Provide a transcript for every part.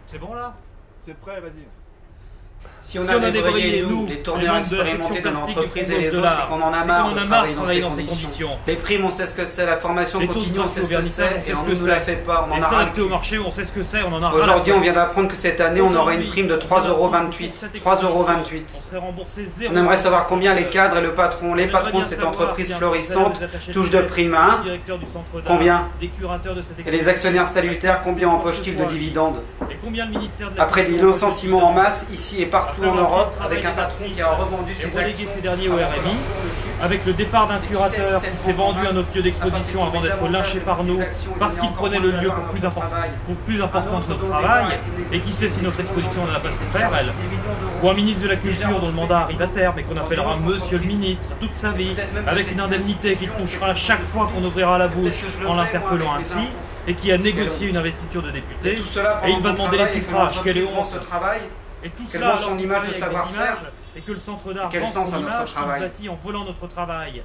C'est bon là? C'est prêt, vas-y. Si on a débrayé, nous, les tourneurs expérimentés de l'entreprise et les autres, c'est qu'on en a marre de travailler dans ces conditions. Les primes, on sait ce que c'est, la formation continue, on sait ce que c'est, et on ne nous la fait pas, on en a rien. S'adapter au marché, on sait ce que c'est, on en a rien. Aujourd'hui, on vient d'apprendre que cette année, on aura une prime de 3,28 €. 3,28 €. On serait remboursé 0. On aimerait savoir combien les cadres et le patron, les patrons de cette entreprise florissante touchent de prime à 1. Combien? Et les actionnaires salutaires, combien empochent-ils de dividendes? Après les licenciements en masse, ici et partout en Europe, avec un patron qui a revendu ses actions ces derniers au RMI, avec le départ d'un curateur qui s'est vendu à notre lieu d'exposition avant d'être lynché par nous parce qu'il prenait le lieu pour plus important que notre travail, et qui sait si notre exposition n'en a pas souffert, elle. Ou un ministre de la Culture dont le mandat arrive à terme et qu'on appellera Monsieur le Ministre toute sa vie, avec une indemnité qu'il touchera chaque fois qu'on ouvrira la bouche en l'interpellant ainsi, et qui a négocié une investiture de député, et il va demander les suffrages, quelle est honte. Et tout cela alors son image de savoir-faire, et que le centre d'art quel sens à notre travail, bâtit en volant notre travail.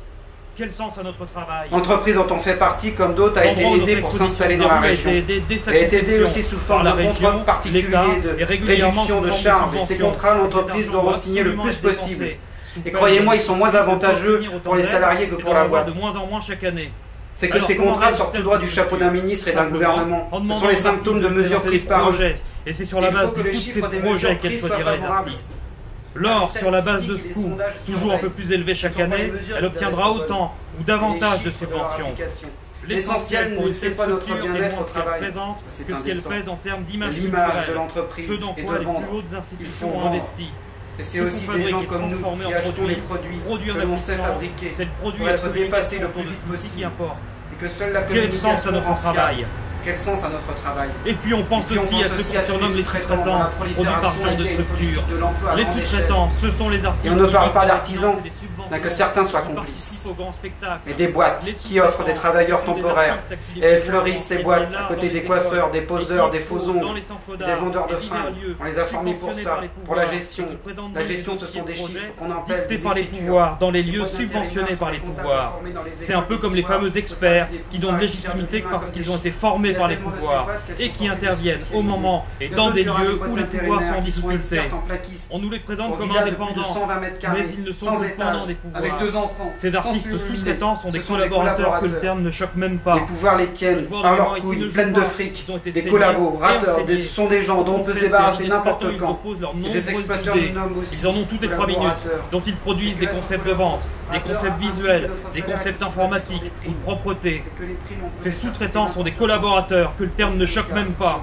Quel sens à notre travail? L'entreprise dont on fait partie, comme d'autres, a été aidée pour s'installer dans la région. Elle a été aidée aussi sous forme de contrats particuliers, de réduction de charges. Et ces contrats, l'entreprise doit re-signer le plus possible. Et croyez-moi, ils sont moins avantageux pour les salariés que pour la boîte. De moins en moins chaque année. C'est que ces contrats sortent tout droit du chapeau d'un ministre et d'un gouvernement. Ce sont les symptômes de mesures prises par eux. Et c'est sur la base de tous ces projets qu'elle choisira les artistes. L'or, sur la base de ce coût, toujours un peu plus élevé chaque année, elle obtiendra autant ou davantage de subventions. L'essentiel n'est pas notre bien-être au travail, que ce qu'elle pèse en termes d'image de l'entreprise ce dans et quoi de les vendre. plus hautes institutions ont investi. Et c'est aussi des gens comme nous qui achetons les produits que l'on sait fabriquer pour être dépassés le plus vite possible. Et que seule la communication Quel sens à notre travail? Quel sens à notre travail? Et puis on pense aussi à ce qu'on surnomme les sous-traitants, produits par genre de structure. Les sous-traitants, ce sont les artistes. Et on ne parle pas d'artisans, bien que certains soient complices. Mais des boîtes qui offrent des travailleurs temporaires. Et elles fleurissent ces boîtes à côté des coiffeurs, des poseurs, des faux ongles, des vendeurs de fringues. On les a formés pour ça, pour la gestion. La gestion, ce sont des chiffres qu'on appelle des par les pouvoirs, dans les lieux subventionnés par les pouvoirs. C'est un peu comme les fameux experts qui donnent légitimité parce qu'ils ont été formés par les pouvoirs et qui interviennent au moment et dans des lieux où les pouvoirs sont en difficulté. On nous les présente comme indépendants, mais ils ne sont que dépendants des pouvoirs. Avec 2 enfants. Ces artistes sous-traitants sont des collaborateurs que le terme ne choque même pas. Les pouvoirs les tiennent par leurs couilles pleines de fric. Des collaborateurs, ce sont des gens dont on peut se débarrasser n'importe quand. Et ces exploiteurs nous nomment aussi. Ils en ont toutes les 3 minutes, dont ils produisent des concepts de vente, des concepts visuels, des concepts informatiques ou de propreté. Ces sous-traitants sont des collaborateurs que le terme ne choque même pas.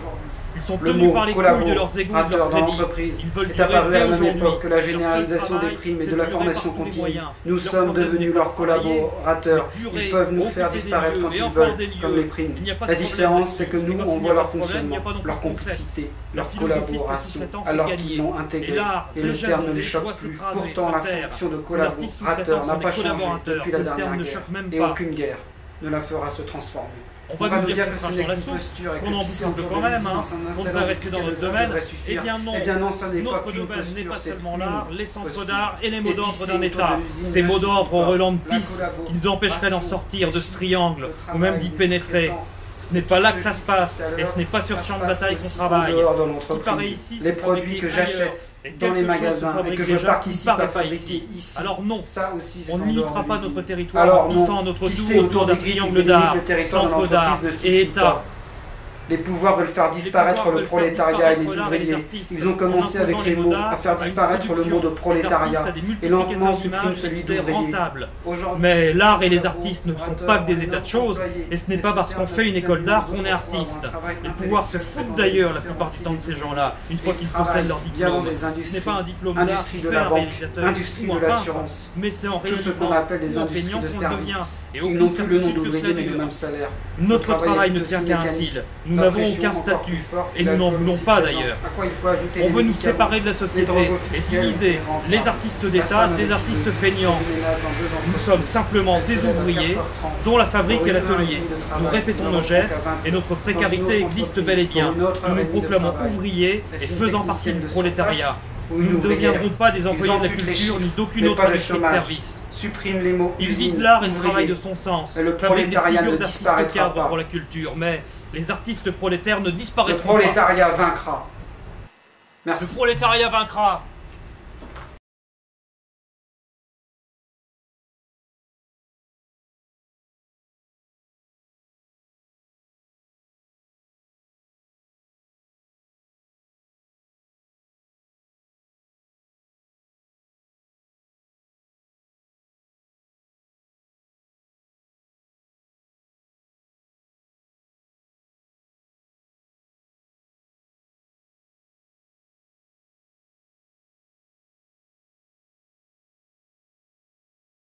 Ils sont tenus par les couilles de leurs égouts et de leurs crédits. Ils veulent est apparu à la même époque que la généralisation des primes et de la formation continue. Nous sommes devenus leurs collaborateurs. Ils peuvent nous faire disparaître quand ils veulent, comme les primes. La différence, c'est que nous, on voit leur fonctionnement, leur complicité, leur collaboration, alors qu'ils l'ont intégré. Et le terme ne les choque plus. Pourtant, la fonction de collaborateur n'a pas changé depuis la dernière guerre. Et aucune guerre ne la fera se transformer. On va nous dire qu'on crache dans la soupe, qu'on en bouffe un peu quand même, qu'on devrait rester dans notre domaine. Eh bien non, ça n'est pas notre domaine n'est pas seulement l'art, les centres d'art et les mots d'ordre d'un État. Ces mots d'ordre au relent de pisse qui nous empêcheraient d'en sortir de ce triangle, ou même d'y pénétrer. Ce n'est pas là que ça se passe, et ce n'est pas sur ce champ de bataille qu'on travaille. Ce qui paraît ici, les produits que j'achète dans les magasins et que je participe à fabriquer ici. Alors non, on ne limitera pas notre territoire alors en tissant notre tour autour d'un triangle d'art, centre d'art et État. Les pouvoirs veulent faire disparaître le prolétariat et les ouvriers. Ils ont commencé avec les mots à faire disparaître le mot de prolétariat et lentement suppriment celui d'ouvrier. Mais l'art et les artistes ne sont pas que des états de choses, et ce n'est pas parce qu'on fait une école d'art qu'on est artiste. Les pouvoirs se foutent d'ailleurs la plupart du temps de ces gens-là, une fois qu'ils possèdent leur diplôme. Ce n'est pas un diplôme d'art qui fait un réalisateur ou un peintre, mais c'est en réalisant tout ce qu'on appelle des industries de service. Ils n'ont plus le nom d'ouvrier mais le même salaire. Notre travail ne tient qu'à un fil. Nous n'avons aucun statut, et nous n'en voulons pas d'ailleurs. On veut nous séparer de la société et diviser les artistes d'État des artistes feignants. Nous sommes simplement des ouvriers dont la fabrique est l'atelier. Nous répétons nos gestes et notre précarité existe bel et bien. Nous nous proclamons ouvriers et faisant partie du prolétariat. Nous ne deviendrons pas des employés de la culture ni d'aucune autre industrie de service. Supprime les mots. Il vide l'art et le travail de son sens. Le prolétariat ne disparaîtra pas. Pour la culture, mais les artistes prolétaires ne disparaîtront pas. Le prolétariat vaincra. Merci. Le prolétariat vaincra.